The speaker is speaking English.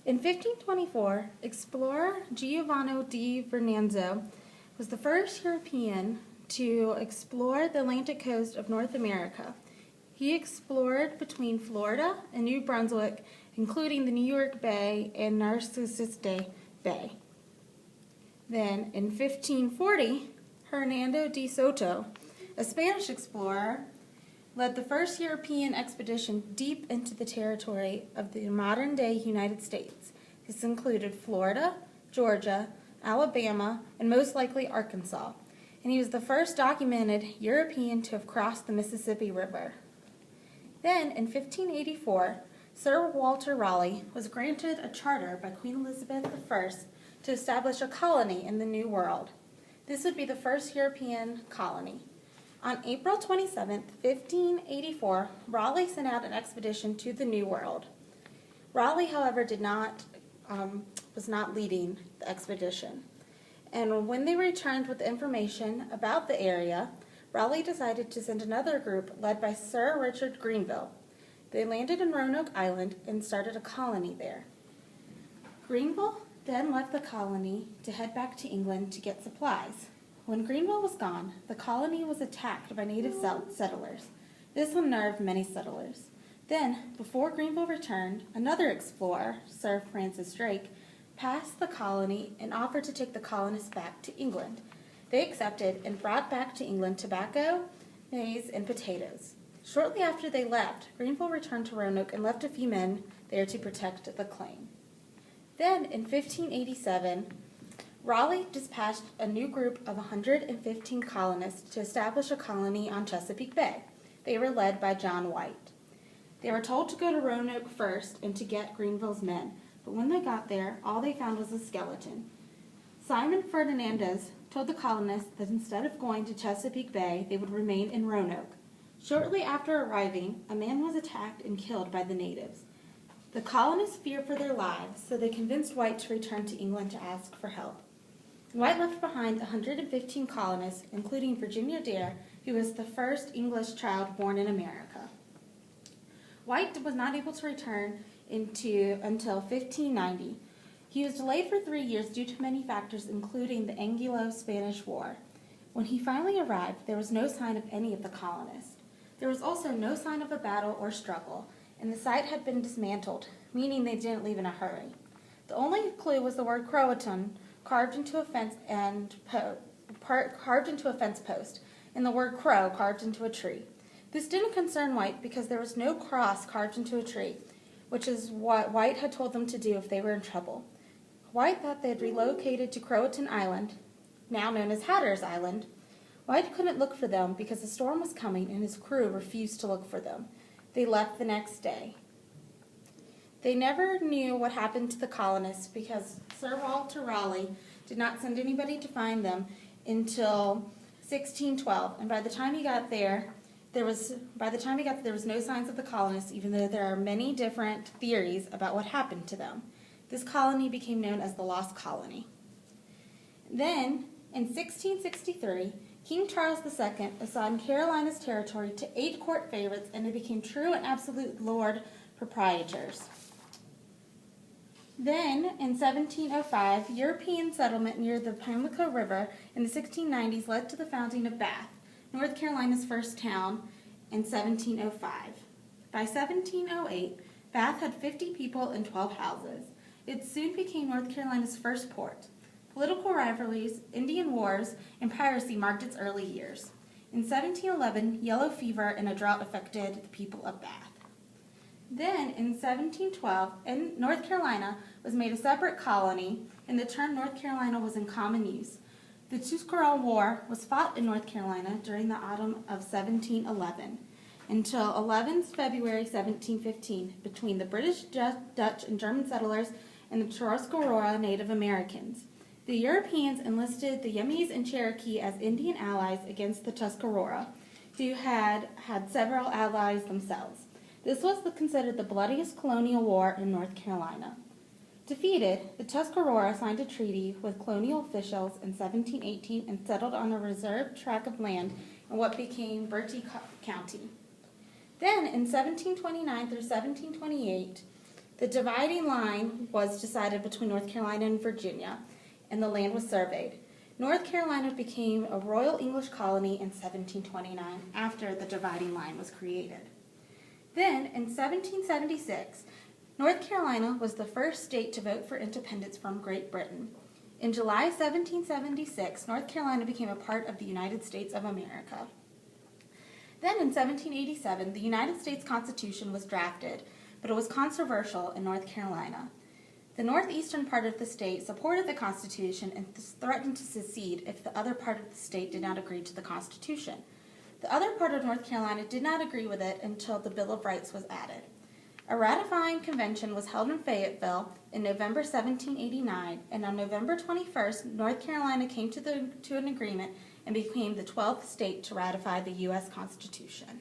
In 1524, explorer Giovanni di Vernazzo was the first European to explore the Atlantic coast of North America. He explored between Florida and New Brunswick, including the New York Bay and Narcissus Bay. Then, in 1540, Hernando de Soto, a Spanish explorer, led the first European expedition deep into the territory of the modern-day United States. This included Florida, Georgia, Alabama, and most likely Arkansas. And he was the first documented European to have crossed the Mississippi River. Then, in 1584, Sir Walter Raleigh was granted a charter by Queen Elizabeth I to establish a colony in the New World. This would be the first European colony. On April 27, 1584, Raleigh sent out an expedition to the New World. Raleigh, however, was not leading the expedition. And when they returned with information about the area, Raleigh decided to send another group led by Sir Richard Grenville. They landed in Roanoke Island and started a colony there. Grenville then left the colony to head back to England to get supplies. When Grenville was gone, the colony was attacked by native settlers. This unnerved many settlers. Then, before Grenville returned, another explorer, Sir Francis Drake, passed the colony and offered to take the colonists back to England. They accepted and brought back to England tobacco, maize, and potatoes. Shortly after they left, Grenville returned to Roanoke and left a few men there to protect the claim. Then, in 1587, Raleigh dispatched a new group of 115 colonists to establish a colony on Chesapeake Bay. They were led by John White. They were told to go to Roanoke first and to get Grenville's men, but when they got there, all they found was a skeleton. Simon Ferdinandez told the colonists that instead of going to Chesapeake Bay, they would remain in Roanoke. Shortly after arriving, a man was attacked and killed by the natives. The colonists feared for their lives, so they convinced White to return to England to ask for help. White left behind 115 colonists, including Virginia Dare, who was the first English child born in America. White was not able to return until 1590. He was delayed for 3 years due to many factors, including the Anglo-Spanish War. When he finally arrived, there was no sign of any of the colonists. There was also no sign of a battle or struggle, and the site had been dismantled, meaning they didn't leave in a hurry. The only clue was the word Croatan carved into a fence post, and the word crow carved into a tree. This didn't concern White because there was no cross carved into a tree, which is what White had told them to do if they were in trouble. White thought they had relocated to Croatan Island, now known as Hatteras Island. White couldn't look for them because a storm was coming and his crew refused to look for them. They left the next day. They never knew what happened to the colonists because Sir Walter Raleigh did not send anybody to find them until 1612, and by the time he got there, there was no signs of the colonists, even though there are many different theories about what happened to them. This colony became known as the Lost Colony. Then, in 1663, King Charles II assigned Carolina's territory to 8 court favorites, and they became true and absolute lord proprietors. Then, in 1705, European settlement near the Pamlico River in the 1690s led to the founding of Bath, North Carolina's first town, in 1705. By 1708, Bath had 50 people and 12 houses. It soon became North Carolina's first port. Political rivalries, Indian wars, and piracy marked its early years. In 1711, yellow fever and a drought affected the people of Bath. Then, in 1712, North Carolina was made a separate colony, and the term North Carolina was in common use. The Tuscarora War was fought in North Carolina during the autumn of 1711 until 11th February 1715 between the British, Dutch, and German settlers and the Tuscarora Native Americans. The Europeans enlisted the Yemeese and Cherokee as Indian allies against the Tuscarora, who had several allies themselves. This was considered the bloodiest colonial war in North Carolina. Defeated, the Tuscarora signed a treaty with colonial officials in 1718 and settled on a reserved tract of land in what became Bertie County. Then, in 1729 through 1728, The dividing line was decided between North Carolina and Virginia, and the land was surveyed. North Carolina became a Royal English colony in 1729 after the dividing line was created. Then, in 1776, North Carolina was the first state to vote for independence from Great Britain. In July 1776, North Carolina became a part of the United States of America. Then, in 1787, the United States Constitution was drafted, but it was controversial in North Carolina. The northeastern part of the state supported the Constitution and threatened to secede if the other part of the state did not agree to the Constitution. The other part of North Carolina did not agree with it until the Bill of Rights was added. A ratifying convention was held in Fayetteville in November 1789, and on November 21st, North Carolina came to an agreement and became the 12th state to ratify the U.S. Constitution.